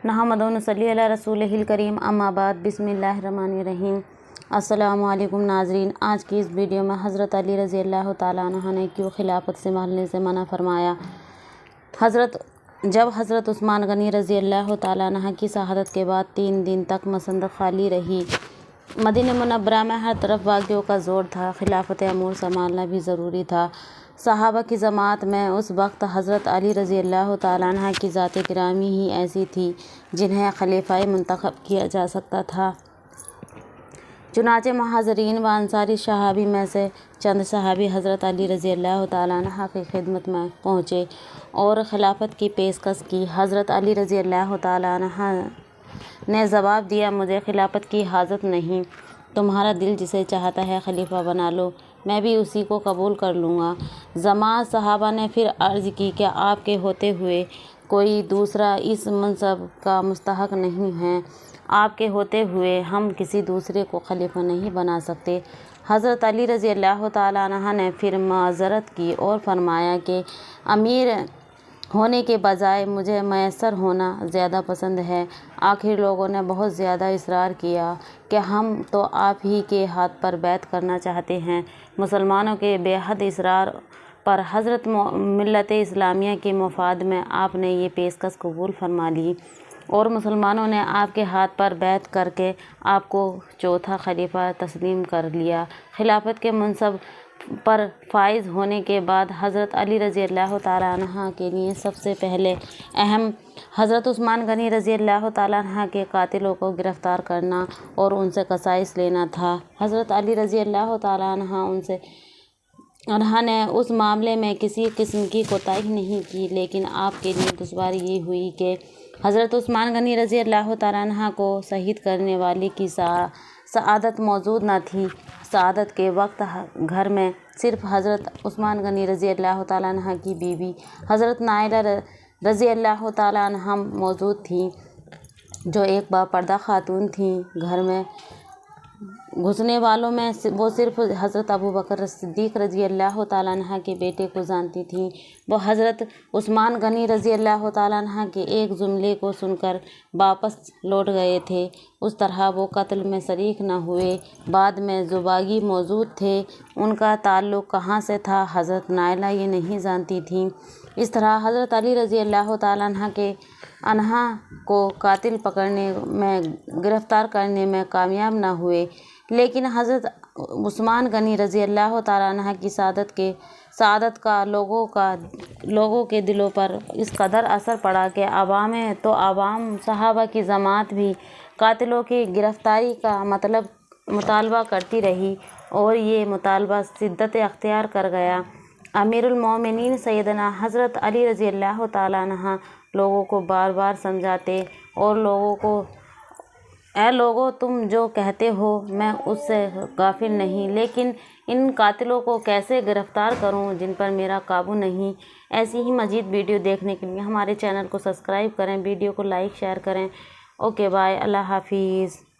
नहमदु व नसल्ली अला रसूलिहिल करीम अम्मा बाद बिस्मिल्लाहिर्रहमानिर्रहीम। अस्सलामु अलैकुम नाज़रीन, आज की इस वीडियो में हज़रत अली रज़ी अल्लाह तआला अन्हु ने क्यों खिलाफत संभालने से मना फरमाया। जब हज़रत उस्मान गनी रज़ी अल्लाह तआला अन्हु की शहादत के बाद 3 दिन तक मसंद खाली रही, मदीना मुनव्वरा में हर तरफ बागियों का जोर था, खिलाफत अमूर संभालना भी ज़रूरी था। सहाबा की जमात में उस वक्त हज़रत अली रज़ी अल्लाह तआला अन्हु की ज़ात गिरामी ही ऐसी थी जिन्हें खलीफाए मुंतखब किया जा सकता था। चुनाचे मुहाजिरीन व अंसारी सहाबी में से चंद सहाबी हज़रत अली रज़ी अल्लाह तआला अन्हु की खिदमत में पहुँचे और खिलाफत की पेशकश की। हज़रत अली रज़ी अल्लाह तआला अन्हु ने जवाब दिया, मुझे खिलाफत की हाजत नहीं, तुम्हारा दिल जिसे चाहता है खलीफा बना लो, मैं भी उसी को कबूल कर लूँगा। जमात सहाबा ने फिर अर्ज़ की, क्या आपके होते हुए कोई दूसरा इस मनसब का मुस्तहक नहीं है? आपके होते हुए हम किसी दूसरे को खलीफा नहीं बना सकते। हज़रत अली रज़ी अल्लाह तआला अन्हु ने फिर माज़रत की और फरमाया कि अमीर होने के बजाय मुझे मयस्सर होना ज़्यादा पसंद है। आखिर लोगों ने बहुत ज़्यादा इसरार किया कि हम तो आप ही के हाथ पर बैत करना चाहते हैं। मुसलमानों के बेहद इसरार पर हज़रत मिल्लत इस्लामिया के मफाद में आपने ये पेशकश कबूल फरमा ली और मुसलमानों ने आपके हाथ पर बैत करके आपको चौथा खलीफा तस्लीम कर लिया। खिलाफत के मनसब पर फाइज होने के बाद हज़रत अली रज़ी अल्लाह तआला अन्हु के लिए सबसे पहले अहम हज़रत उस्मान गनी रज़ी अल्लाह तआला अन्हु के कातिलों को गिरफ़्तार करना और उनसे कसाइस लेना था। हज़रत अली रज़ी अल्लाह तआला अन्हु ने उस मामले में किसी किस्म की कोताही नहीं की, लेकिन आपके लिए दुश्वारी ये हुई कि हज़रत उस्मान गनी रज़ी अल्लाह तआला अन्हु को शहीद करने वाले की सआदत मौजूद न थी। सआदत के वक्त घर में सिर्फ हज़रत उस्मान गनी रज़ी अल्लाह तआला अन्हु की बीवी हज़रत नाइला रज़ी अल्लाह तआला अन्हा मौजूद थीं, जो एक बापर्दा खातून थीं। घर में घुसने वालों में वो सिर्फ हज़रत अबू बकर सिद्दीक़ रज़ी अल्लाह तआला अन्हु के बेटे को जानती थीं। वो हज़रत उस्मान गनी रज़ी अल्लाह तआला अन्हु के एक जुमले को सुनकर वापस लौट गए थे। उस तरह वो कत्ल में शरीक न हुए। बाद में जो बागी मौजूद थे, उनका ताल्लुक़ कहाँ से था, हज़रत नाइला ये नहीं जानती थीं। इस तरह हज़रत अली रज़ी अल्लाह तआला अन्हु को कातिल पकड़ने में, गिरफ़्तार करने में कामयाब न हुए, लेकिन हज़रत उस्मान गनी रज़ी अल्लाह तआला अन्हु की शहादत का लोगों के दिलों पर इस कदर असर पड़ा कि आवाम सहाबा की जमात भी कातिलों की गिरफ़्तारी का मुतालबा करती रही और ये मुतालबा शिद्दत अख्तियार कर गया। अमीरुल मोमिनीन सैयदना हज़रत अली रज़ी अल्लाह तआला अन्हु लोगों को बार बार समझाते और लोगों तुम जो कहते हो मैं उससे गाफिल नहीं, लेकिन इन कातिलों को कैसे गिरफ़्तार करूं जिन पर मेरा काबू नहीं। ऐसी ही मज़ीद वीडियो देखने के लिए हमारे चैनल को सब्सक्राइब करें, वीडियो को लाइक शेयर करें। ओके बाय, अल्लाह हाफिज़।